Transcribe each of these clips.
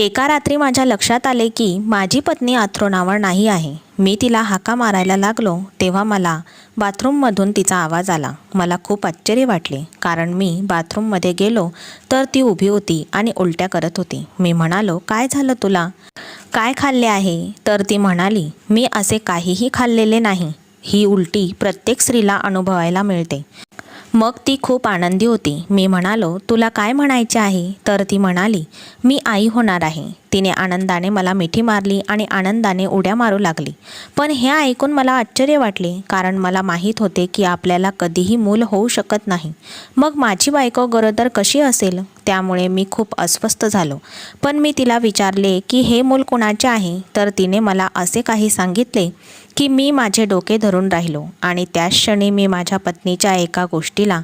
एका रात्री माझ्या लक्षात आले की माझी पत्नी अंथरुणावर नाही आहे. मी तिला हाका मारायला लागलो तेव्हा मला बाथरूममधून तिचा आवाज आला. मला खूप आश्चर्य वाटले कारण मी बाथरूममध्ये गेलो तर ती उभी होती आणि उलट्या करत होती. मी म्हणालो, काय झालं तुला? काय खाल्ले आहे? तर ती म्हणाली, मी असे काहीही खाल्लेले नाही. ही उलटी प्रत्येक स्त्रीला अनुभवायला मिळते. मग ती खूप आनंदी होती. मी म्हणालो, तुला काय म्हणायचे आहे? तर ती म्हणाली, मी आई होणार आहे. तिने आनंदाने मला मिठी मारली आणि आनंदाने उड्या मारू लागली. पण हे ऐकून मला आश्चर्य वाटले कारण मला माहीत होते की आपल्याला कधीही मूल होऊ शकत नाही. मग माझी बायको गरोदर कशी असेल? त्यामुळे मी खूप अस्वस्थ झालो. पण मी तिला विचारले की हे मूल कोणाचे आहे? तर तिने मला असे काही सांगितले की मी माझे डोके धरून राहिलो आणि त्याच क्षणी मी माझ्या पत्नीच्या एका गोष्टीला,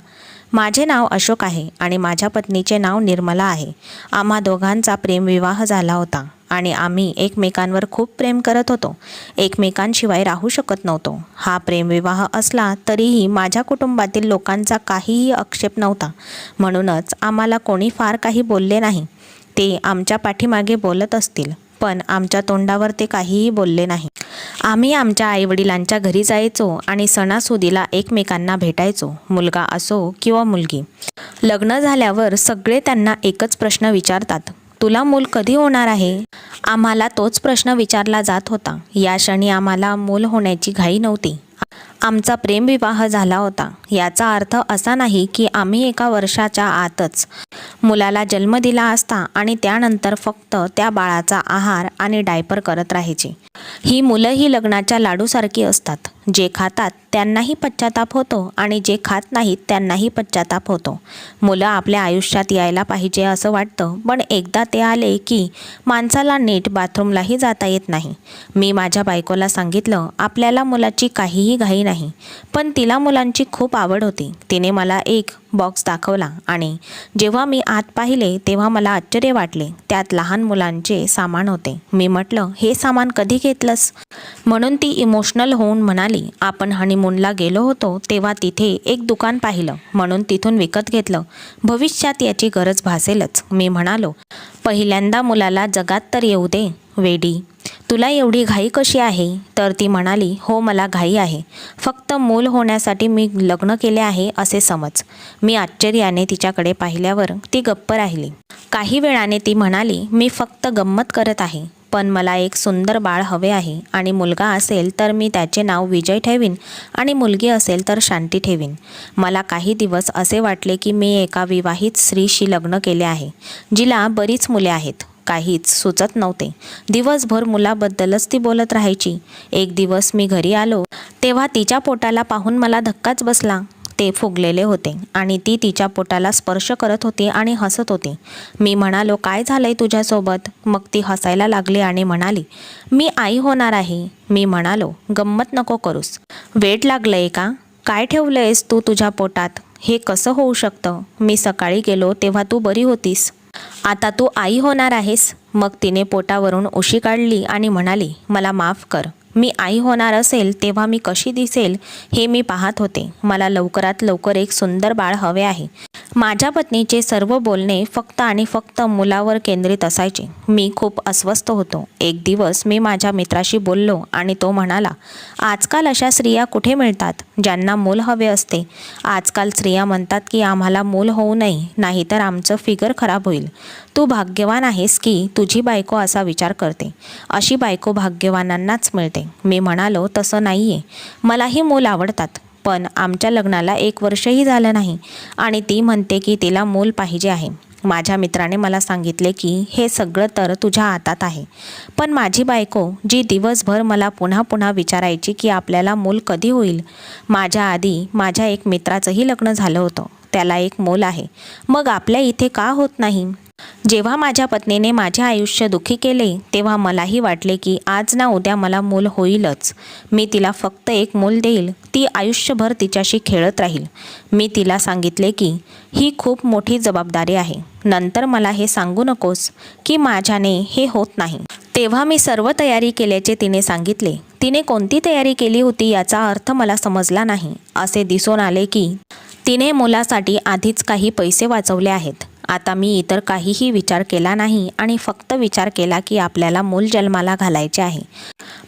माझे नाव अशोक आहे आणि माझ्या पत्नीचे नाव निर्मला आहे. आम्हा दोघांचा प्रेमविवाह झाला होता आणि आम्ही एकमेकांवर खूप प्रेम करत होतो. एकमेकांशिवाय राहू शकत नव्हतो. हा प्रेमविवाह असला तरीही माझ्या कुटुंबातील लोकांचा काहीही आक्षेप नव्हता. म्हणूनच आम्हाला कोणी फार काही बोलले नाही. ते आमच्या पाठीमागे बोलत असतील पण आमच्या तोंडावर ते काहीही बोलले नाही. आम्ही आमच्या आईवडिलांच्या घरी जायचो आणि सणासुदीला एकमेकांना भेटायचो, मुलगा असो किंवा मुलगी. लग्न झाल्यावर सगळे त्यांना एकच प्रश्न विचारतात, तुला मूल कधी होणार आहे? आम्हाला तोच प्रश्न विचारला जात होता. या क्षणी आम्हाला मूल होण्याची घाई नव्हती. आमचा प्रेमविवाह झाला होता. याचा अर्थ असा नाही की आम्ही एका वर्षाच्या आतच मुलाला जन्म दिला असता आणि त्यानंतर फक्त त्या बाळाचा आहार आणि डायपर करत राहायचे. ही मुलं ही लग्नाच्या लाडूसारखी असतात. जे खातात त्यांनाही पश्चाताप होतो आणि जे खात नाहीत त्यांनाही पश्चाताप होतो. मुलं आपल्या आयुष्यात यायला पाहिजे असं वाटतं, पण एकदा ते आले की माणसाला नीट बाथरूमलाही जाता येत नाही. मी माझ्या बायकोला सांगितलं, आपल्याला मुलाची काहीही घाई नाही. पण तिला मुलांची खूप आवड होती. तिने मला एक बॉक्स दाखवला आणि जेव्हा मी आत पाहिले तेव्हा मला आश्चर्य वाटले. त्यात लहान मुलांचे सामान होते. मी म्हटलं, हे सामान कधी घेतलंस? म्हणून ती इमोशनल होऊन म्हणाली, आपण हनीमूनला गेलो होतो तेव्हा तिथे एक दुकान पाहिलं म्हणून तिथून विकत घेतलं. भविष्यात याची गरज भासेलच. मी म्हणालो, पहिल्यांदा मुलाला जगात तर येऊ दे वेडी, तुला एवढी घाई कशी आहे? तर ती म्हणाली, हो मला घाई आहे. फक्त मूल होण्यासाठी मी लग्न केले आहे असे समज. मी आश्चर्याने तिच्याकडे पाहिल्यावर ती गप्प राहिली. काही वेळाने ती म्हणाली, मी फक्त गंमत करत आहे. पण मला एक सुंदर बाळ हवे आहे आणि मुलगा असेल तर मी त्याचे नाव विजय ठेवीन आणि मुलगी असेल तर शांती ठेवीन. मला काही दिवस असे वाटले की मी एका विवाहित स्त्रीशी लग्न केले आहे जिला बरीच मुले आहेत. काहीच सुचत नव्हते. दिवसभर मुलाबद्दलच ती बोलत राहायची. एक दिवस मी घरी आलो तेव्हा तिच्या पोटाला पाहून मला धक्काच बसला. ते फुगलेले होते आणि ती तिच्या पोटाला स्पर्श करत होती आणि हसत होती. मी म्हणालो, काय झालंय तुझ्यासोबत? मग ती हसायला लागली आणि म्हणाली, मी आई होणार आहे. मी म्हणालो, गंमत नको करूस. वेड लागलंय का? काय ठेवलंयस तू तुझ्या पोटात? हे कसं होऊ शकतं? मी सकाळी गेलो तेव्हा तू बरी होतीस. आता तू आई होणार आहेस. मग तिने पोटावरून उशी काढली आणि म्हणाली, मला माफ कर. मी आई होणार असेल तेव्हा मी कशी दिसेल हे मी पाहत होते. मला लवकरात लवकर एक सुंदर बाळ हवे आहे. माझ्या पत्नीचे सर्व बोलणे फक्त आणि फक्त मुलावर केंद्रित असायचे. मी खूप अस्वस्थ होतो. एक दिवस मी माझ्या मित्राशी बोललो आणि तो म्हणाला, आजकाल अशा स्त्रिया कुठे मिळतात ज्यांना मूल हवे असते? आजकाल स्त्रिया म्हणतात की आम्हाला मूल होऊ नये, नाहीतर आमचं फिगर खराब होईल. तू भाग्यवान आहेस की तुझी बायको असा विचार करते. अशी बायको भाग्यवानांनाच मिळते. मी म्हणालो, तसं नाहीये. मलाही मूल आवडतात. पण आमच्या लग्नाला 1 वर्षही झालं नाही आणि ती म्हणते की तिला मूल पाहिजे आहे. माझ्या मित्राने मला सांगितले की हे सगळं तर तुझ्या हातात आहे. पण माझी बायको जी दिवसभर मला पुन्हा पुन्हा विचारायची की आपल्याला मूल कधी होईल. माझ्या आधी माझ्या एक मित्राचंही लग्न झालं होतं. त्याला एक मूल आहे. मग आपल्या इथे का होत नाही? जेव्हा माझ्या पत्नीने माझे आयुष्य दुःखी केले तेव्हा मलाही वाटले की आज ना उद्या मला मूल होईलच. मी तिला फक्त एक मूल देईल. ती आयुष्यभर तिच्याशी खेळत राहील. मी तिला सांगितले की ही खूप मोठी जबाबदारी आहे. नंतर मला हे सांगू नकोस की माझ्याने हे होत नाही. तेव्हा मी सर्व तयारी केल्याचे तिने सांगितले. तिने कोणती तयारी केली होती याचा अर्थ मला समजला नाही. असे दिसून आले की तिने मुलासाठी आधीच काही पैसे वाचवले आहेत आता मी इतर काहीही विचार केला नाही आणि फक्त विचार केला की आपल्याला मूल जन्माला घालायचे आहे.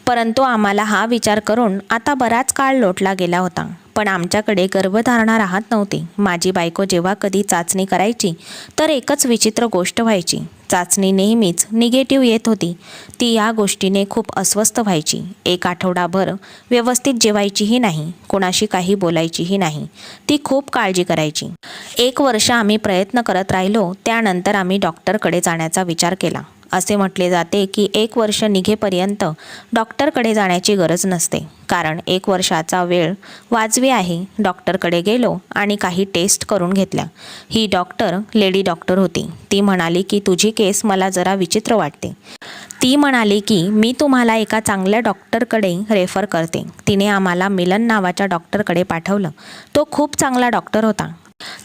परंतु आम्हाला हा विचार करून आता बराच काळ लोटला गेला होता. पण आमच्याकडे गर्भधारणा राहत नव्हती. माझी बायको जेव्हा कधी चाचणी करायची तर एकच विचित्र गोष्ट व्हायची. चाचणी नेहमीच निगेटिव्ह येत होती. ती या गोष्टीने खूप अस्वस्थ व्हायची. एक आठवडाभर व्यवस्थित जेवायचीही नाही, कोणाशी काही बोलायचीही नाही. ती खूप काळजी करायची. 1 वर्ष आम्ही प्रयत्न करत राहिलो. त्यानंतर आम्ही डॉक्टरकडे जाण्याचा विचार केला. असे म्हटले जाते की 1 वर्ष निघेपर्यंत डॉक्टरकडे जाण्याची गरज नसते, कारण 1 वर्षाचा वेळ वाजवी आहे. डॉक्टरकडे गेलो आणि काही टेस्ट करून घेतल्या. ही डॉक्टर लेडी डॉक्टर होती. ती म्हणाली की तुझी केस मला जरा विचित्र वाटते. ती म्हणाली की मी तुम्हाला एका चांगल्या डॉक्टरकडे रेफर करते. तिने आम्हाला मिलन नावाच्या डॉक्टरकडे पाठवलं. तो खूप चांगला डॉक्टर होता.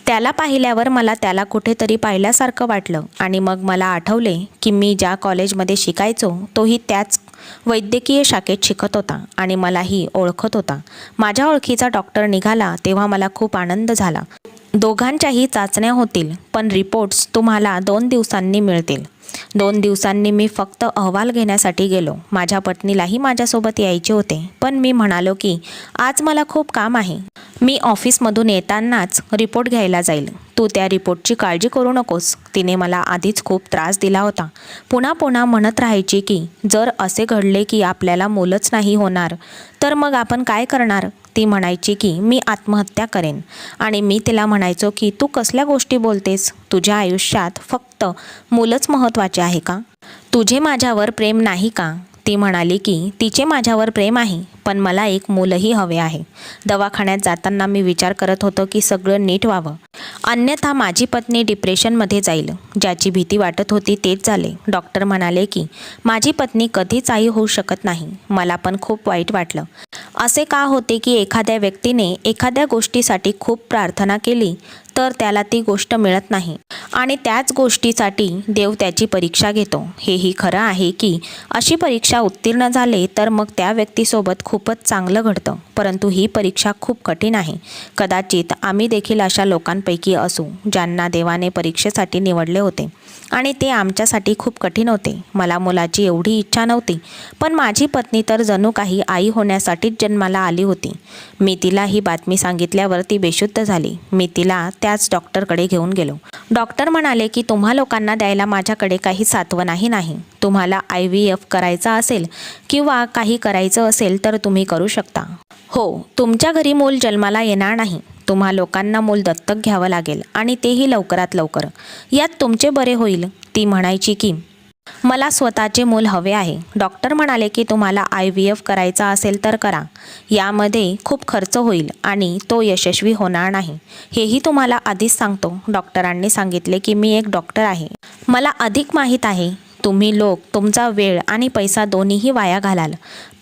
त्याला पाहिल्यावर मला त्याला कुठेतरी पाहिल्यासारखं वाटलं आणि मग मला आठवले की मी ज्या कॉलेजमध्ये शिकायचो तोही त्याच वैद्यकीय शाखेत शिकत होता आणि मलाही ओळखत होता. माझ्या ओळखीचा डॉक्टर निघाला तेव्हा मला खूप आनंद झाला. दोघांच्याही चाचण्या होतील, पण रिपोर्ट्स तुम्हाला 2 दिवसांनी मिळतील. 2 दिवसांनी मी फक्त अहवाल घेण्यासाठी गेलो. माझ्या पत्नीलाही माझ्यासोबत यायचे होते, पण मी म्हणालो की आज मला खूप काम आहे. मी ऑफिसमधून येतानाच रिपोर्ट घ्यायला जाईल. तू त्या रिपोर्टची काळजी करू नकोस. तिने मला आधीच खूप त्रास दिला होता. पुन्हा पुन्हा म्हणत राहायची की जर असे घडले की आपल्याला मुलंच नाही होणार तर मग आपण काय करणार. ती म्हणायची की मी आत्महत्या करेन आणि मी तिला म्हणायचो की तू कसल्या गोष्टी बोलतेस. तुझ्या आयुष्यात फक्त मुलंच महत्त्वाचे आहे का? तुझे माझ्यावर प्रेम नाही का? ती म्हणाली की तिचे माझ्यावर प्रेम आहे, पण मला एक मुलंही हवे आहे. दवाखान्यात जाताना मी विचार करत होतो की सगळं नीट व्हावं, अन्यथा माझी पत्नी डिप्रेशनमध्ये जाईल. ज्याची भीती वाटत होती तेच झाले. डॉक्टर म्हणाले की माझी पत्नी कधीच आई होऊ शकत नाही. मला पण खूप वाईट वाटलं. असे का होते की एखाद्या व्यक्तीने एखाद्या गोष्टीसाठी खूप प्रार्थना केली तर त्याला ती गोष्ट मिळत नाही आणि त्याच गोष्टीसाठी देव त्याची परीक्षा घेतो. हेही खरं आहे की अशी परीक्षा उत्तीर्ण झाले तर मग त्या व्यक्तीसोबत खूपच चांगलं घडतं, परंतु ही परीक्षा खूप कठीण आहे. कदाचित आम्ही देखील अशा लोकांपैकी असू ज्यांना देवाने परीक्षेसाठी निवडले होते आणि ते आमच्यासाठी खूप कठीण होते. मला मुलाची एवढी इच्छा नव्हती, पण माझी पत्नी तर जणू काही आई होण्यासाठीच जन्माला आली होती. मी तिला ही बातमी सांगितल्यावर ती बेशुद्ध झाली. मी तिला त्याच डॉक्टरकडे घेऊन गेलो. डॉक्टर म्हणाले की तुम्हा लोकांना द्यायला माझ्याकडे काही सात्वनाही नाही. तुम्हाला IVF करायचा असेल किंवा काही करायचं असेल तर तुम्ही करू शकता. हो, तुमच्या घरी मूल जन्माला येणार नाही. तुम्हा लोकांना मूल दत्तक घ्यावं लागेल आणि तेही लवकरात लवकर. यात तुमचे बरे होईल. ती म्हणायची की मला स्वतःचे मूल हवे आहे. डॉक्टर म्हणाले की तुम्हाला IVF करायचा असेल तर करा. यामध्ये खूप खर्च होईल आणि तो यशस्वी होणार नाही. हेही तुम्हाला आधीच सांगतो. डॉक्टरांनी सांगितले की मी एक डॉक्टर आहे. मला अधिक माहीत आहे. तुम्ही लोक तुमचा वेळ आणि पैसा दोन्हीही वाया घालाल,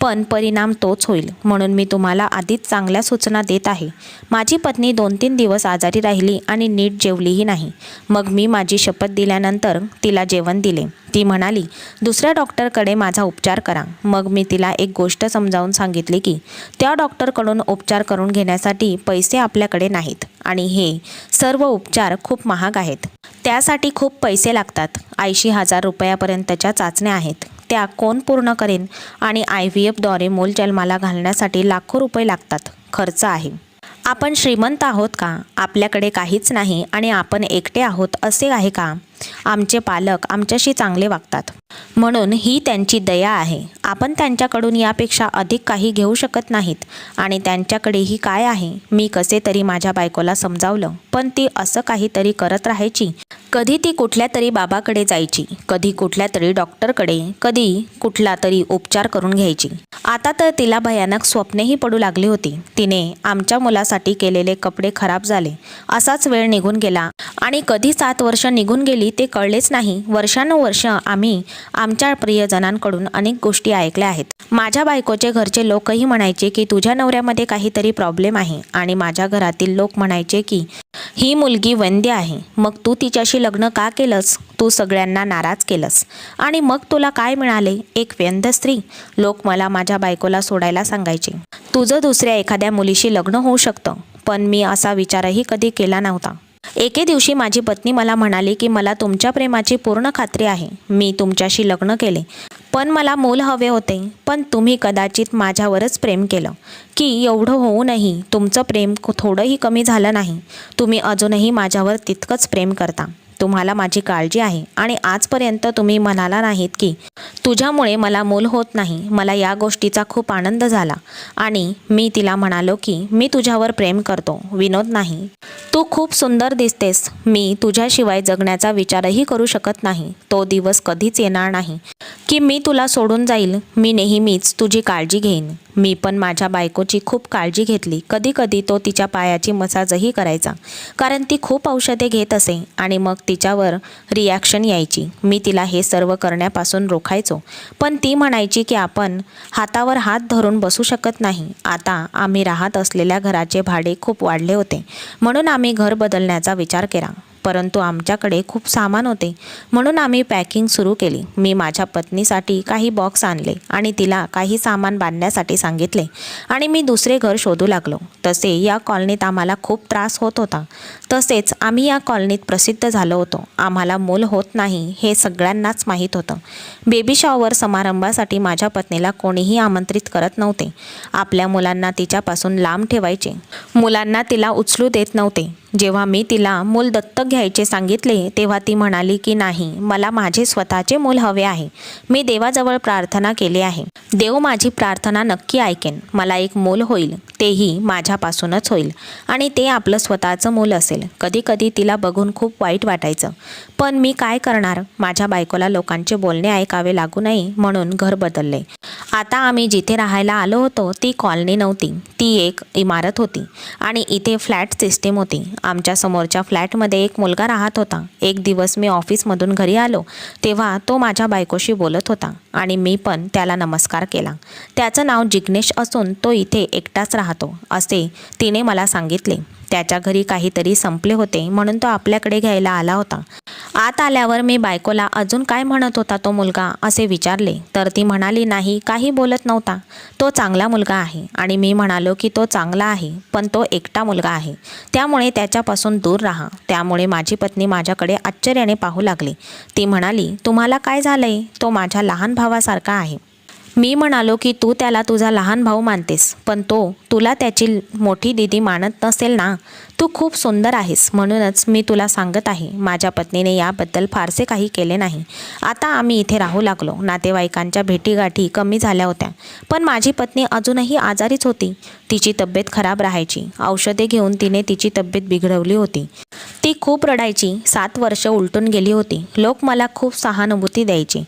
पण परिणाम तोच होईल. म्हणून मी तुम्हाला आधीच चांगल्या सूचना देत आहे. माझी पत्नी 2-3 दिवस आजारी राहिली आणि नीट जेवलीही नाही. मग मी माझी शपथ दिल्यानंतर तिला जेवण दिले. ती म्हणाली दुसऱ्या डॉक्टरकडे माझा उपचार करा. मग मी तिला एक गोष्ट समजावून सांगितली की त्या डॉक्टरकडून उपचार करून घेण्यासाठी पैसे आपल्याकडे नाहीत आणि हे सर्व उपचार खूप महाग आहेत. त्यासाठी खूप पैसे लागतात. 80,000 रुपयापर्यंतच्या चाचण्या आहेत. त्या कोण पूर्ण करेन आणि IVFद्वारे मूल जन्माला घालण्यासाठी लाखो रुपये लागतात. खर्च आहे. आपण श्रीमंत आहोत का? आपल्याकडे काहीच नाही आणि आपण एकटे आहोत असे आहे का? आमचे पालक आमच्याशी चांगले वागतात म्हणून ही त्यांची दया आहे. आपण त्यांच्याकडून यापेक्षा अधिक काही घेऊ शकत नाहीत आणि त्यांच्याकडेही काय आहे. मी कसे तरी माझ्या बायकोला समजावलं, पण ती असं काहीतरी करत राहायची. कधी ती कुठल्या तरी बाबाकडे जायची, कधी कुठल्या तरी डॉक्टरकडे, कधी कुठला तरी उपचार करून घ्यायची. आता तर तिला भयानक स्वप्नेही पडू लागली होती. तिने आमच्या मुलासाठी केलेले कपडे खराब झाले. असाच वेळ निघून गेला आणि कधी 7 वर्ष निघून गेली ते कळलेच नाही. वर्षानुवर्ष आम्ही आमच्या प्रियजनांकडून अनेक गोष्टी ऐकल्या आहेत. माझ्या बायकोचे घरचे लोकही म्हणायचे की तुझ्या नवऱ्यामध्ये काहीतरी प्रॉब्लेम आहे आणि माझ्या घरातील लोक म्हणायचे की ही मुलगी वंद्य आहे. मग तू तिच्याशी लग्न का केलंस? तू सगळ्यांना नाराज केलंस आणि मग तुला काय मिळाले? एक व्यंध स्त्री. लोक मला माझ्या बायकोला सोडायला सांगायचे. तुझं दुसऱ्या एखाद्या मुलीशी लग्न होऊ शकतं, पण मी असा विचारही कधी केला नव्हता. एके दिवशी माझी पत्नी मला म्हणाली की मला तुमच्या प्रेमाची पूर्ण खात्री आहे. मी तुमच्याशी लग्न केले, पण मला मूल हवे होते. पण तुम्ही कदाचित माझ्यावरच प्रेम केलं की एवढं होऊनही तुमचं प्रेम थोडंही कमी झालं नाही. तुम्ही अजूनही माझ्यावर तितकंच प्रेम करता. तुम्हाला माझी काळजी आहे आणि आजपर्यंत तुम्ही म्हणाला नाहीत की तुझ्यामुळे मला मूल होत नाही. मला या गोष्टीचा खूप आनंद झाला आणि मी तिला म्हणालो की मी तुझ्यावर प्रेम करतो, विनोद नाही. तू खूप सुंदर दिसतेस. मी तुझ्याशिवाय जगण्याचा विचारही करू शकत नाही. तो दिवस कधीच येणार नाही की मी तुला सोडून जाईल. मी नेहमीच तुझी काळजी घेईन. मी पण माझ्या बायकोची खूप काळजी घेतली. कधी कधी तो तिच्या पायाची मसाजही करायचा, कारण ती खूप औषधे घेत असे आणि मग तिच्यावर रिॲक्शन यायची. मी तिला हे सर्व करण्यापासून रोखायचो, पण ती म्हणायची की आपण हातावर हात धरून बसू शकत नाही. आता आम्ही राहत असलेल्या घराचे भाडे खूप वाढले होते, म्हणून आम्ही घर बदलण्याचा विचार केला. परंतु आमच्याकडे खूप सामान होते, म्हणून आम्ही पॅकिंग सुरू केली. मी माझ्या पत्नीसाठी काही बॉक्स आणले आणि तिला काही सामान बांधण्यासाठी सांगितले आणि मी दुसरे घर शोधू लागलो. तसे या कॉलनीत आम्हाला खूप त्रास होत होता. तसेच आम्ही या कॉलनीत प्रसिद्ध झालो होतो. आम्हाला मूल होत नाही हे सगळ्यांनाच माहीत होतं. बेबी शॉवर समारंभासाठी माझ्या पत्नीला कोणीही आमंत्रित करत नव्हते. आपल्या मुलांना तिच्यापासून लांब ठेवायचे. मुलांना तिला उचलू देत नव्हते. जेव्हा मी तिला मूल दत्तक घ्यायचे सांगितले तेव्हा ती म्हणाली की नाही, मला माझे स्वतःचे मूल हवे आहे. मी देवाजवळ प्रार्थना केली आहे. देव माझी प्रार्थना नक्की ऐकेन. मला एक मूल होईल, तेही माझ्यापासूनच होईल आणि ते आपलं स्वतःचं मूल असेल. कधी कधी तिला बघून खूप वाईट वाटायचं, पण मी काय करणार. माझ्या बायकोला लोकांचे बोलणे ऐकावे लागू नये म्हणून घर बदलले. आता आम्ही जिथे राहायला आलो होतो ती कॉलनी नव्हती, ती एक इमारत होती आणि इथे फ्लॅट सिस्टीम होती. आमच्या समोरच्या फ्लॅटमध्ये एक मुलगा राहत होता. एक दिवस मी ऑफिसमधून घरी आलो तेव्हा तो माझ्या बायकोशी बोलत होता आणि मी पण त्याला नमस्कार केला. त्याचं नाव जिग्नेश असून तो इथे एकटाच राहतो असे तिने मला सांगितले. त्याच्या घरी काहीतरी संपले होते म्हणून तो आपल्याकडे घ्यायला आला होता. आत आल्यावर मी बायकोला अजून काय म्हणत होता तो मुलगा असे विचारले, तर ती म्हणाली नाही, काही बोलत नव्हता. तो चांगला मुलगा आहे. आणि मी म्हणालो की तो चांगला आहे, पण तो एकटा मुलगा आहे, त्यामुळे त्याच्यापासून दूर राहा. त्यामुळे माझी पत्नी माझ्याकडे आश्चर्याने पाहू लागली. ती म्हणाली, तुम्हाला काय झालंय? तो माझ्या लहान भावासारखा आहे. मी म्हणालो की तू त्याला तुझा लहान भाऊ मानतेस, पण तो तुला त्याची मोठी दीदी मानत नसेल ना. तू खूप सुंदर आहेस, म्हणूनच मी तुला सांगत आहे. माझ्या पत्नीने याबद्दल फारसे काही केले नाही. आता आम्ही इथे राहू लागलो. नातेवाईकांच्या भेटीगाठी कमी झाल्या होत्या, पण माझी पत्नी अजूनही आजारीच होती. तिची तब्येत खराब राहायची. औषधे घेऊन तिने तिची तब्येत बिघडवली होती. ती खूप रडायची. 7 वर्ष उलटून गेली होती. लोक मला खूप सहानुभूती द्यायची.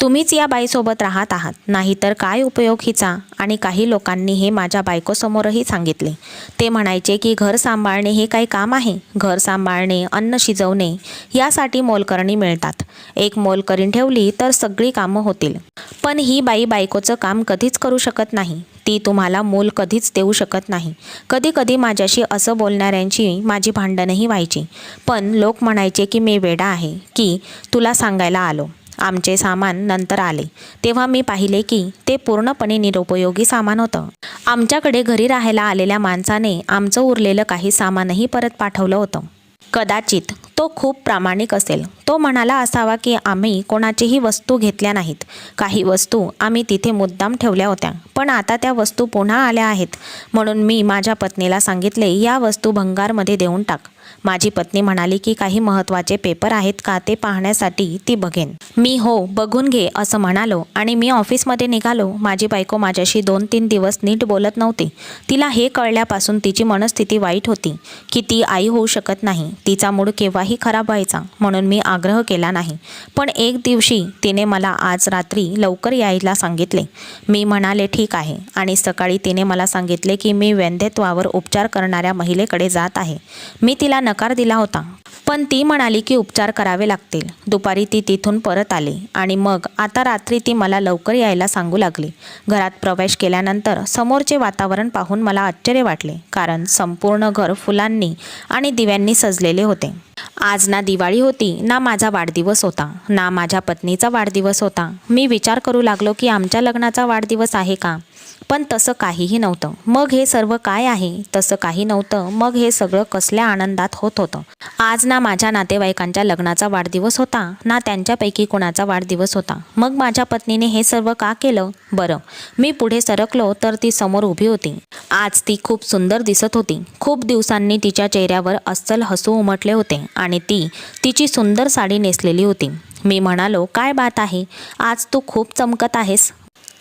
तुम्हीच या बाईसोबत राहत आहात, नाहीतर काय उपयोग हिचा. आणि काही लोकांनी हे माझ्या बायकोसमोरही सांगितले. ते म्हणायचे की घर सांभाळणे हे काही काम आहे. घर सांभाळणे, अन्न शिजवणे यासाठी मोलकरणी मिळतात. एक मोलकरीण ठेवली तर सगळी कामं होतील. पण ही बाई बायकोचं काम कधीच करू शकत नाही. ती तुम्हाला मूल कधीच देऊ शकत नाही. कधी कधी माझ्याशी असं बोलणाऱ्यांची माझी भांडणंही व्हायची, पण लोक म्हणायचे की मी वेडा आहे की तुला सांगायला आलो. आमचे सामान नंतर आले तेव्हा मी पाहिले की ते पूर्णपणे निरुपयोगी सामान होतं. आमच्याकडे घरी राहायला आलेल्या माणसाने आमचं उरलेलं काही सामानही परत पाठवलं होतं. कदाचित तो खूप प्रामाणिक असेल. तो म्हणाला असावा की आम्ही कोणाचीही वस्तू घेतल्या नाहीत. काही वस्तू आम्ही तिथे मुद्दाम ठेवल्या होत्या, पण आता त्या वस्तू पुन्हा आल्या आहेत. म्हणून मी माझ्या पत्नीला सांगितले, या वस्तू भंगारमध्ये देऊन टाक. माझी पत्नी म्हणाली की काही महत्त्वाचे पेपर आहेत का ते पाहण्यासाठी ती बघेन. मी हो, बघून घे असं म्हणालो आणि मी ऑफिसमध्ये निघालो. माझी बायको माझ्याशी 2-3 दिवस नीट बोलत नव्हती. तिला हे कळल्यापासून तिची मनस्थिती वाईट होती की ती आई होऊ शकत नाही. तिचा मूड केव्हाही खराब व्हायचा, म्हणून मी आग्रह केला नाही. पण एक दिवशी तिने मला आज रात्री लवकर यायला सांगितले. मी म्हणाले ठीक आहे आणि सकाळी तिने मला सांगितले की मी वैद्यत्वावर उपचार करणाऱ्या महिलेकडे जात आहे. मी तिला नकार दिला होता, पण ती म्हणाली की उपचार करावे लागतील. दुपारी ती तिथून परत आली आणि मग आता रात्री ती मला लवकर यायला सांगू लागली. घरात प्रवेश केल्यानंतर समोरचे वातावरण पाहून मला आश्चर्य वाटले, कारण संपूर्ण घर फुलांनी आणि दिव्यांनी सजलेले होते. आज ना दिवाळी होती, ना माझा वाढदिवस होता, ना माझ्या पत्नीचा वाढदिवस होता. मी विचार करू लागलो की आमच्या लग्नाचा वाढदिवस आहे का. पण तसं काहीही नव्हतं. मग हे सर्व काय आहे? तसं काही नव्हतं. मग हे सगळं कसल्या आनंदात होत होतं. आज ना माझ्या नातेवाईकांच्या लग्नाचा वाढदिवस होता, ना त्यांच्यापैकी कोणाचा वाढदिवस होता. मग माझ्या पत्नीने हे सर्व का केलं? बरं, मी पुढे सरकलो तर ती समोर उभी होती. आज ती खूप सुंदर दिसत होती. खूप दिवसांनी तिच्या चेहऱ्यावर अस्सल हसू उमटले होते आणि ती तिची सुंदर साडी नेसलेली होती. मी म्हणालो, काय बात आहे, आज तू खूप चमकत आहेस.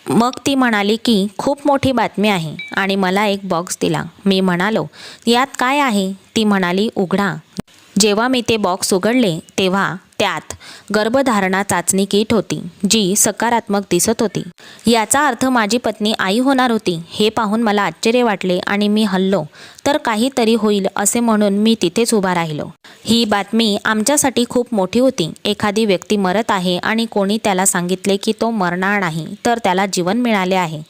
मग ती म्हणाली की खूप मोठी बातमी आहे आणि मला एक बॉक्स दिला. मी म्हणालो, यात काय आहे? ती म्हणाली, उघडा. जेव्हा मी ते बॉक्स उघडले तेव्हा त्यात गर्भधारणा चाचणी किट होती, जी सकारात्मक दिसत होती. याचा अर्थ माझी पत्नी आई होणार होती. हे पाहून मला आश्चर्य वाटले आणि मी हललो तर काहीतरी होईल असे म्हणून मी तिथेच उभा राहिलो. ही बातमी आमच्यासाठी खूप मोठी होती. एखादी व्यक्ती मरत आहे आणि कोणी त्याला सांगितले की तो मरणार नाही, तर त्याला जीवन मिळाले आहे.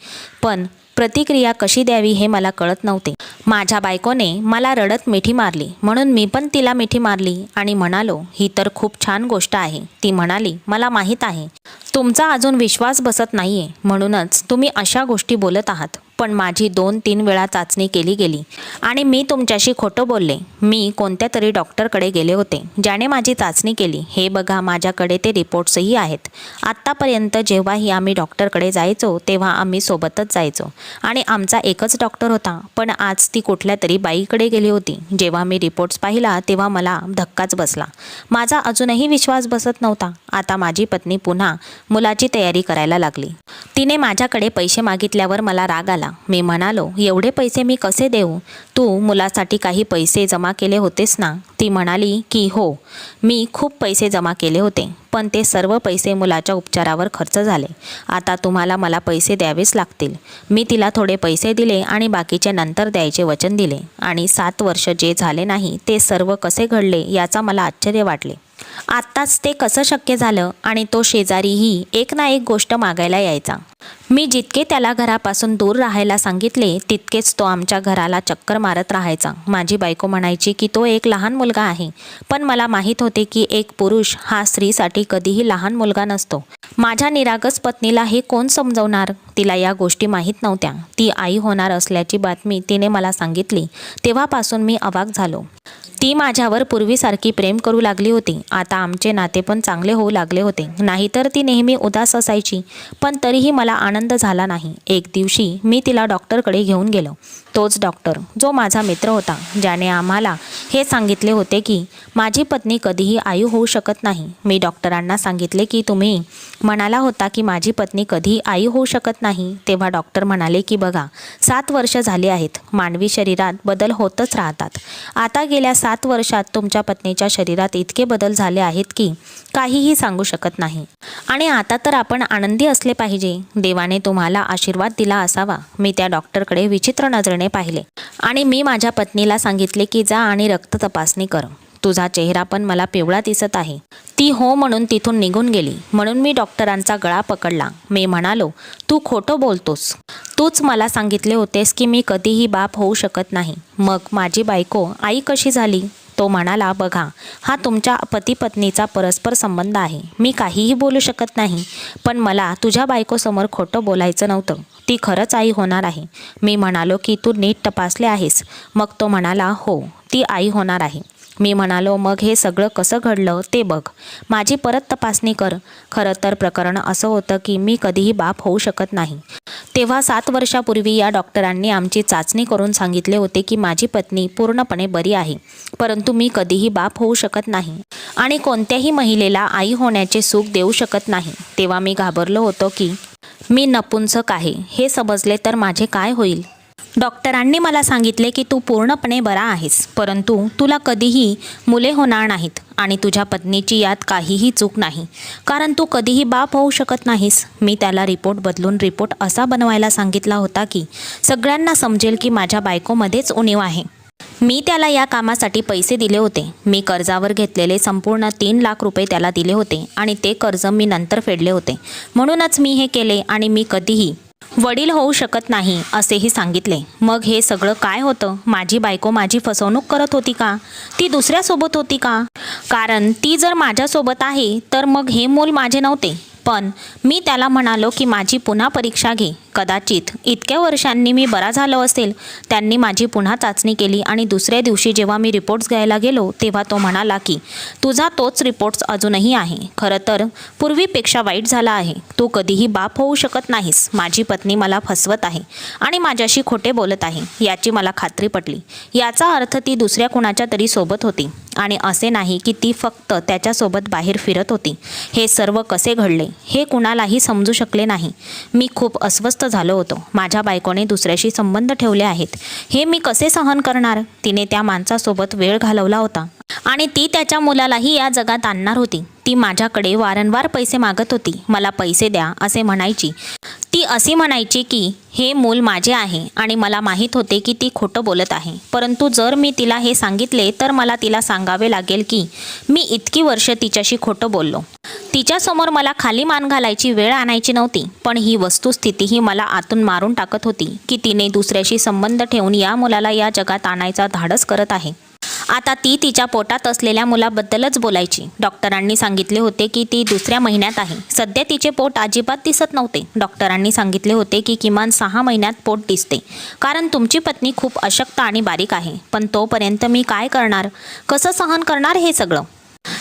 पण प्रतिक्रिया कशी द्यावी हे मला कळत नव्हते. माझ्या बायकोने मला रडत मिठी मारली, म्हणून मी पण तिला मिठी मारली आणि म्हणालो, ही तर खूप छान गोष्ट आहे. ती म्हणाली, मला माहीत आहे तुमचा अजून विश्वास बसत नाहीये, म्हणूनच तुम्ही अशा गोष्टी बोलत आहात. पण माझी 2-3 वेळा चाचणी केली गेली आणि मी तुमच्याशी खोटं बोलले. मी कोणत्या तरी डॉक्टरकडे गेले होते, ज्याने माझी चाचणी केली. हे बघा, माझ्याकडे ते रिपोर्ट्सही आहेत. आत्तापर्यंत जेव्हाही आम्ही डॉक्टरकडे जायचो तेव्हा आम्ही सोबतच जायचो आणि आमचा एकच डॉक्टर होता. पण आज ती कुठल्या तरी बाईकडे गेली होती. जेव्हा मी रिपोर्ट्स पाहिला तेव्हा मला धक्काच बसला. माझा अजूनही विश्वास बसत नव्हता. आता माझी पत्नी पुन्हा मुलाची तयारी करायला लागली. तिने माझ्याकडे पैसे मागितल्यावर मला राग आला. मी म्हणालो, एवढे पैसे मी कसे देऊ? तू मुलासाठी काही पैसे जमा केले होतेस ना? ती म्हणाली की हो, मी खूप पैसे जमा केले होते, पण ते सर्व पैसे मुलाच्या उपचारावर खर्च झाले. आता तुम्हाला मला पैसे द्यावेच लागतील. मी तिला थोडे पैसे दिले आणि बाकीचे नंतर द्यायचे वचन दिले. आणि 7 वर्ष जे झाले नाही ते सर्व कसे घडले याचा मला आश्चर्य वाटले. आत्ताच ते कसं शक्य झालं? आणि तो शेजारीही एक ना एक गोष्ट मागायला यायचा. मी जितके त्याला घरापासून दूर राहायला सांगितले तितकेच तो आमच्या घराला चक्कर मारत राहायचा. माझी बायको म्हणायची की तो एक लहान मुलगा आहे, पण मला माहीत होते की एक पुरुष हा स्त्रीसाठी कधीही लहान मुलगा नसतो. माझ्या निरागस पत्नीला हे कोण समजवणार? तिला या गोष्टी माहीत नव्हत्या. ती आई होणार असल्याची बातमी तिने मला सांगितली तेव्हापासून मी अवाक झालो. ती माझ्यावर पूर्वीसारखी प्रेम करू लागली होती. आता आमचे नाते पण चांगले होऊ लागले होते. नाहीतर ती नेहमी उदास असायची, पण तरीही मला आनंद झाला नाही. एक दिवशी मी तिला डॉक्टरकडे घेऊन गेलो. तोच डॉक्टर जो माझा मित्र होता, ज्याने आम्हाला हे सांगितले होते की माझी पत्नी कधीही आई होऊ शकत नाही. मी डॉक्टरांना सांगितले की तुम्ही म्हणाला होता की माझी पत्नी कधीही आई होऊ शकत नाही. तेव्हा डॉक्टर म्हणाले की बघा, 7 वर्ष झाली आहेत. मानवी शरीरात बदल होतच राहतात. आता गेल्या 7 वर्षात तुमच्या पत्नीच्या शरीरात इतके बदल झाले आहेत की काहीही सांगू शकत नाही. आणि आता तर आपण आनंदी असले पाहिजे. देवाने तुम्हाला आशीर्वाद दिला असावा. मी त्या डॉक्टरकडे विचित्र नजरेने पाहिले आणि मी माझ्या पत्नीला सांगितले की जा आणि रक्त तपासणी कर. तुझा चेहरा पण मला पिवळा दिसत आहे. ती हो म्हणून तिथून निघून गेली. म्हणून मी डॉक्टरांचा गळा पकडला. मी म्हणालो, तू खोटं बोलतोस. तूच मला सांगितले होतेस की मी कधीही बाप होऊ शकत नाही. मग माझी बायको आई कशी झाली? तो म्हणाला, बघा, हा तुमच्या पती पत्नीचा परस्पर संबंध आहे. मी काहीही बोलू शकत नाही, पण मला तुझ्या बायकोसमोर खोटं बोलायचं नव्हतं. ती खरंच आई होणार आहे. मी म्हणालो की तू नीट तपासले आहेस? मग तो म्हणाला, हो, ती आई होणार आहे. मी म्हणालो, मग हे सगळं कसं घडलं ते बघ. माझी परत तपासणी कर. खरं तर प्रकरण असं होतं की मी कधीही बाप होऊ शकत नाही. तेव्हा 7 वर्षापूर्वी या डॉक्टरांनी आमची चाचणी करून सांगितले होते की माझी पत्नी पूर्णपणे बरी आहे, परंतु मी कधीही बाप होऊ शकत नाही आणि कोणत्याही महिलेला आई होण्याचे सुख देऊ शकत नाही. तेव्हा मी घाबरलो होतो की मी नपुंसक आहे. हे समजले तर माझे काय होईल? डॉक्टरांनी मला सांगितले की तू पूर्णपणे बरा आहेस, परंतु तुला कधीही मुले होणार नाहीत आणि तुझ्या पत्नीची यात काहीही चूक नाही, कारण तू कधीही बाप होऊ शकत नाहीस. मी त्याला रिपोर्ट बदलून रिपोर्ट असा बनवायला सांगितला होता की सगळ्यांना समजेल की माझ्या बायकोमध्येच उणीव आहे. मी त्याला या कामासाठी पैसे दिले होते. मी कर्जावर घेतलेले संपूर्ण 3 लाख रुपये त्याला दिले होते आणि ते कर्ज मी नंतर फेडले होते. म्हणूनच मी हे केले आणि मी कधीही वडील होऊ शकत नाही असेही सांगितले. मग हे सगळं काय होतं? माझी बायको माझी फसवणूक करत होती का? ती दुसऱ्यासोबत होती का? कारण ती जर माझ्यासोबत आहे तर मग हे मूल माझे नव्हते. पण मी त्याला म्हणालो की माझी पुन्हा परीक्षा घे, कदाचित इतक्या वर्षांनी मी बरा झालो असेल. त्यांनी माझी पुन्हा चाचणी केली आणि दुसऱ्या दिवशी जेव्हा मी रिपोर्ट्स घ्यायला गेलो तेव्हा तो म्हणाला की तुझा तोच रिपोर्ट्स अजूनही आहे. खरं तर पूर्वीपेक्षा वाईट झाला आहे. तू कधीही बाप होऊ शकत नाहीस. माझी पत्नी मला फसवत आहे आणि माझ्याशी खोटे बोलत आहे याची मला खात्री पटली. याचा अर्थ ती दुसऱ्या कुणाच्या तरी सोबत होती आणि असे नाही की ती फक्त त्याच्यासोबत बाहेर फिरत होती. हे सर्व कसे घडले हे कुणालाही समजू शकले नाही. मी खूप अस्वस्थ झालो होतो. माझ्या बायकोने दुसऱ्याशी संबंध ठेवले आहेत हे मी कसे सहन करणार. तिने त्या माणसासोबत वेळ घालवला होता आणि ती त्याच्या मुलालाही या जगात आणणार होती. ती माझ्याकडे वारंवार पैसे मागत होती. मला पैसे द्या असे म्हणायची. ती अशी म्हणायची की हे मूल माझे आहे आणि मला माहीत होते की ती खोटं बोलत आहे. परंतु जर मी तिला हे सांगितले तर मला तिला सांगावे लागेल की मी इतकी वर्ष तिच्याशी खोटं बोललो. तिच्यासमोर मला खाली मान घालायची वेळ आणायची नव्हती. पण ही वस्तुस्थिती ही मला आतून मारून टाकत होती की तिने दुसऱ्याशी संबंध ठेवून या मुलाला या जगात आणायचा धाडस करत आहे. आता ती तिच्या पोटात असलेल्या मुलाबद्दलच बोलायची. डॉक्टरांनी सांगितले होते की ती दुसऱ्या महिन्यात आहे. सध्या तिचे पोट अजिबात दिसत नव्हते. डॉक्टरांनी सांगितले होते की किमान 6 महिन्यात पोट दिसते कारण तुमची पत्नी खूप अशक्त आणि बारीक आहे. पण तोपर्यंत मी काय करणार, कसं सहन करणार हे सगळं.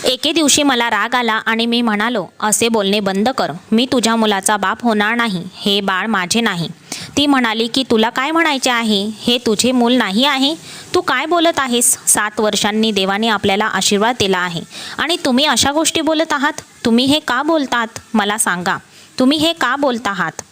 एके दिवशी मला राग आला आणि मी म्हणालो असे बोलणे बंद कर. मी तुझ्या मुलाचा बाप होणार नाही. हे बाळ माझे नाही. ती म्हणाली की तुला काय म्हणायचे आहे, हे तुझे मूल नाही आहे. तू काय बोलत आहेस. 7 वर्षांनी देवाने आपल्याला आशीर्वाद दिला आहे आणि तुम्ही अशा गोष्टी बोलत आहात. तुम्ही हे का बोलतात मला सांगा. तुम्ही हे का बोलत आहात.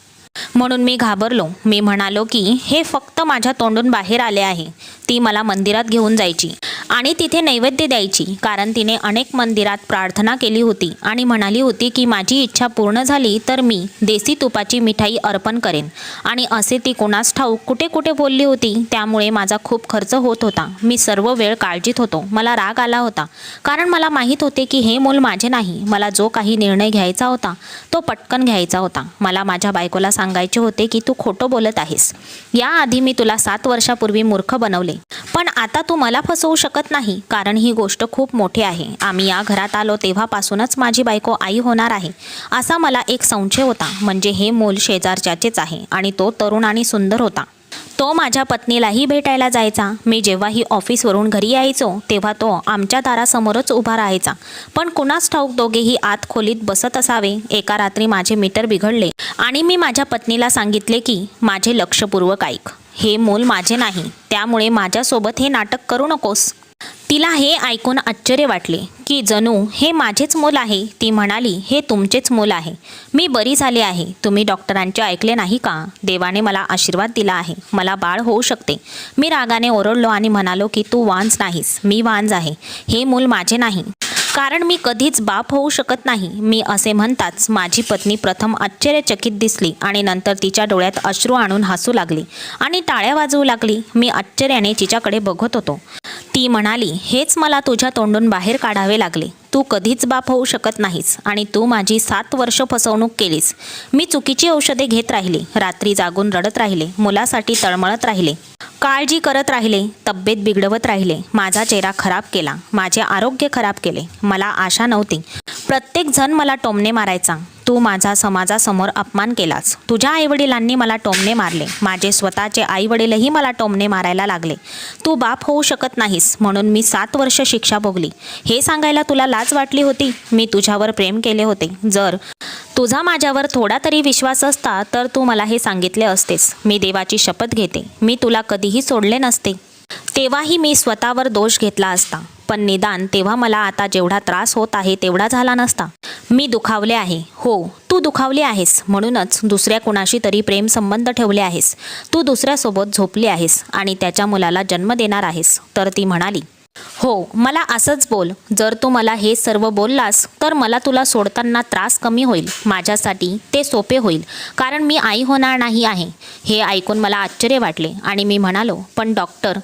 म्हणून मी घाबरलो. मी म्हणालो की हे फक्त माझ्या तोंडून बाहेर आले आहे. ती मला मंदिरात घेऊन जायची आणि तिथे नैवेद्य द्यायची कारण तिने अनेक मंदिरात प्रार्थना केली होती आणि म्हणाली होती की माझी इच्छा पूर्ण झाली तर मी देसी तुपाची मिठाई अर्पण करेन. आणि असे ती कोणास ठाऊक कुठे कुठे बोलली होती. त्यामुळे माझा खूप खर्च होत होता. मी सर्व वेळ काळजीत होतो. मला राग आला होता कारण मला माहीत होते की हे मूल माझे नाही. मला जो काही निर्णय घ्यायचा होता तो पटकन घ्यायचा होता. मला माझ्या बायकोला सांगायचे होते की तू खोटं बोलत आहेस. याआधी मी तुला 7 वर्षापूर्वी मूर्ख बनवले पण आता तू मला फसवू शकत नाही कारण ही गोष्ट खूप मोठी आहे. आम्ही या घरात आलो तेव्हापासूनच माझी बायको आई होणार आहे असा मला एक संशय होता. म्हणजे हे मूल शेजारच्याचेच आहे आणि तो तरुण आणि सुंदर होता. तो माझ्या पत्नीलाही भेटायला जायचा. मी जेव्हाही ऑफिसवरून घरी यायचो तेव्हा तो आमच्या दारासमोरच उभा राहायचा. पण कुणास ठाऊक दोघेही आत खोलीत बसत असावे. एका रात्री माझे मीटर बिघडले आणि मी माझ्या पत्नीला सांगितले की माझे लक्षपूर्वक ऐक. हे मूल माझे नाही त्यामुळे माझ्यासोबत हे नाटक करू नकोस. तिला हे ऐकून आश्चर्य वाटले की जणू हे माझेच मूल आहे. ती म्हणाली हे तुमचेच मूल आहे. मी बरी झाले आहे. तुम्ही डॉक्टरांचे ऐकले नाही का. देवाने मला आशीर्वाद दिला आहे. मला बाळ होऊ शकते. मी रागाने ओरडलो आणि म्हणालो की तू वांज नाहीस. मी वांज आहे. हे मूल माझे नाही कारण मी कधीच बाप होऊ शकत नाही. मी असे म्हणताच माझी पत्नी प्रथम आश्चर्यचकित दिसली आणि नंतर तिच्या डोळ्यात अश्रू आणून हसू लागली आणि टाळ्या वाजवू लागली. मी आश्चर्याने तिच्याकडे बघत होतो. ती म्हणाली हेच मला तुझ्या तोंडून बाहेर काढावे लागले. तू कधीच बाप होऊ शकत नाहीस आणि तू माझी 7 वर्ष फसवणूक केलीस. मी चुकीची औषधे घेत राहिले. रात्री जागून रडत राहिले. मुलासाठी तळमळत राहिले. काळजी करत राहिले. तब्येत बिघडवत राहिले. माझा चेहरा खराब केला. माझे आरोग्य खराब केले. मला आशा नव्हती. प्रत्येक जण मला टोमणे मारायचा. तू माझा समाजासमोर अपमान केलास. तुझ्या आईवडिलांनी मला टोमणे मारले. माझे स्वतःचे आईवडीलही मला टोमणे मारायला लागले. तू बाप होऊ शकत नाहीस म्हणून मी 7 वर्ष शिक्षा भोगली. हे सांगायला तुला लाज वाटली होती. मी तुझ्यावर प्रेम केले होते. जर तुझा माझ्यावर थोडा तरी विश्वास असता तर तू मला हे सांगितले असतेस. मी देवाची शपथ घेते मी तुला कधीही सोडले नसते. तेव्हाही मी स्वतःवर दोष घेतला असता. पण निदान तेव्हा मला आता जेवढा त्रास होत आहे तेवढा झाला नसता. मी दुखावले आहे. हो तू दुखावली आहेस. म्हणूनच दुसऱ्या कुणाशी तरी प्रेम संबंध ठेवले आहेस. तू दुसऱ्यासोबत झोपली आहेस आणि त्याच्या मुलाला जन्म देणार आहेस. तर ती म्हणाली हो मला असंच बोल. जर तू मला हे सर्व बोललास तर मला तुला सोडताना त्रास कमी होईल. माझ्यासाठी ते सोपे होईल कारण मी आई होणार नाही आहे. हे ऐकून मला आश्चर्य वाटले आणि मी म्हणालो पण डॉक्टर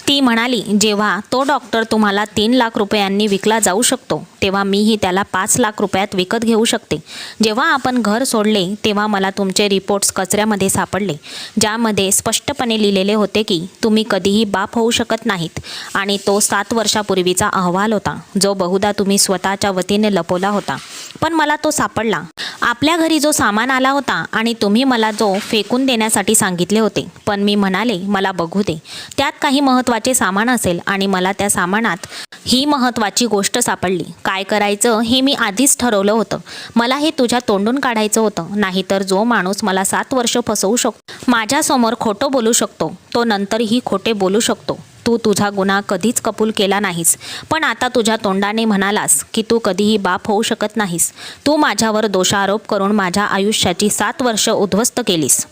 ती म्हणाली, जेव्हा तो डॉक्टर तुम्हाला 3 लाख रुपयांनी विकला जाऊ शकतो तेव्हा मीही त्याला 5 लाख रुपयात विकत घेऊ शकते. जेव्हा आपण घर सोडले तेव्हा मला तुमचे रिपोर्ट्स कचऱ्यामध्ये सापडले, ज्यामध्ये स्पष्टपणे लिहिलेले होते की तुम्ही कधीही बाप होऊ शकत नाहीत आणि तो 7 वर्षापूर्वीचा अहवाल होता, जो बहुधा तुम्ही स्वतःच्या वतीने लपवला होता. पण मला तो सापडला. आपल्या घरी जो सामान आला होता आणि तुम्ही मला जो फेकून देण्यासाठी सांगितले होते, पण मी म्हणाले मला बघू दे, त्यात काही महत्त्वाचे सामान असेल आणि मला त्या सामानात ही महत्त्वाची गोष्ट सापडली. काय करायचं हे मी आधीच ठरवलं होतं. मला हे तुझ्या तोंडून काढायचं होतं, नाहीतर जो माणूस मला 7 वर्ष फसवू शकतो, माझ्यासमोर खोटं बोलू शकतो, तो नंतरही खोटे बोलू शकतो. तू तुझा गुन्हा कधीच कबूल केला नाहीस, पण आता तुझ्या तोंडाने म्हणालास की तू कधीही बाप होऊ शकत नाहीस. तू माझ्यावर दोषारोप करून माझ्या आयुष्याची 7 वर्ष उद्ध्वस्त केलीस.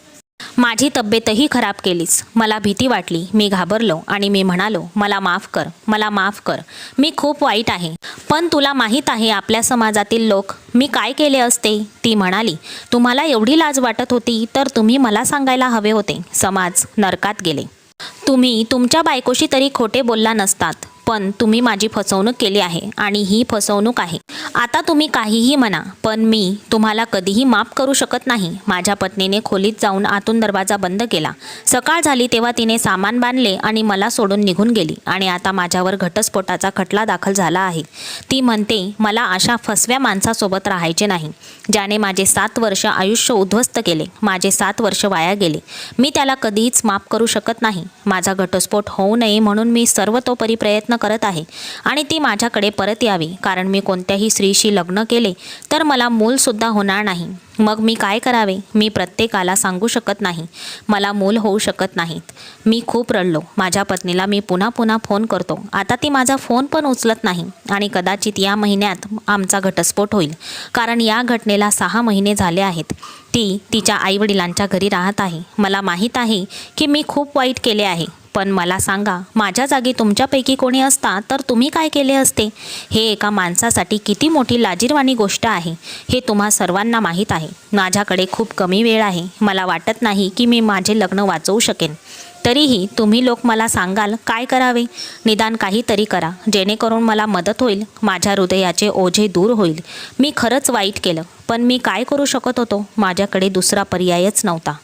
माझी तब्येतही खराब केलीस. मला भीती वाटली. मी घाबरलो आणि मी म्हणालो, मला माफ कर, मला माफ कर. मी खूप वाईट आहे. पण तुला माहीत आहे आपल्या समाजातील लोक मी काय केले असते? ती म्हणाली, तुम्हाला एवढी लाज वाटत होती तर तुम्ही मला सांगायला हवे होते. समाज नरकात गेले. तुम्ही तुमच्या बायकोशी तरी खोटे बोलला नसतात, पण तुम्ही माझी फसवणूक केली आहे आणि ही फसवणूक आहे. आता तुम्ही काहीही म्हणा, पण मी तुम्हाला कधीही माफ करू शकत नाही. माझ्या पत्नीने खोलीत जाऊन आतून दरवाजा बंद केला. सकाळ झाली तेव्हा तिने सामान बांधले आणि मला सोडून निघून गेली आणि आता माझ्यावर घटस्फोटाचा खटला दाखल झाला आहे. ती म्हणते मला अशा फसव्या माणसासोबत राहायचे नाही, ज्याने माझे 7 वर्ष आयुष्य उद्ध्वस्त केले. माझे 7 वर्ष वाया गेले. मी त्याला कधीच माफ करू शकत नाही. माझा घटस्फोट होऊ नये म्हणून मी सर्वतोपरी प्रयत्न करत आहे आणि ती माझ्याकडे परत यावी, कारण मी कोणत्याही स्त्रीशी लग्न केले तर मला मूलसुद्धा होणार नाही. मग मी काय करावे? मी प्रत्येकाला सांगू शकत नाही मला मूल होऊ शकत नाहीत. मी खूप रडलो. माझ्या पत्नीला मी पुन्हा पुन्हा फोन करतो. आता ती माझा फोन पण उचलत नाही आणि कदाचित या महिन्यात आमचा घटस्फोट होईल, कारण या घटनेला 6 महिने झाले आहेत. ती तिच्या आईवडिलांच्या घरी राहत आहे. मला माहीत आहे की मी खूप वाईट केले आहे, पण मला सांगा, माझ्या जागी तुमच्यापैकी कोणी असता तर तुम्ही काय केले असते? हे एका माणसासाठी किती मोठी लाजिरवाणी गोष्ट आहे हे तुम्हा सर्वांना माहीत आहे. माझ्याकडे खूप कमी वेळ आहे. मला वाटत नाही की मी माझे लग्न वाचवू शकेन. तरीही तुम्ही लोक मला सांगाल काय करावे? निदान काहीतरी करा, जेणेकरून मला मदत होईल. माझ्या हृदयाचे ओझे दूर होईल. मी खरंच वाईट केलं, पण मी काय करू शकत होतो? माझ्याकडे दुसरा पर्यायच नव्हता.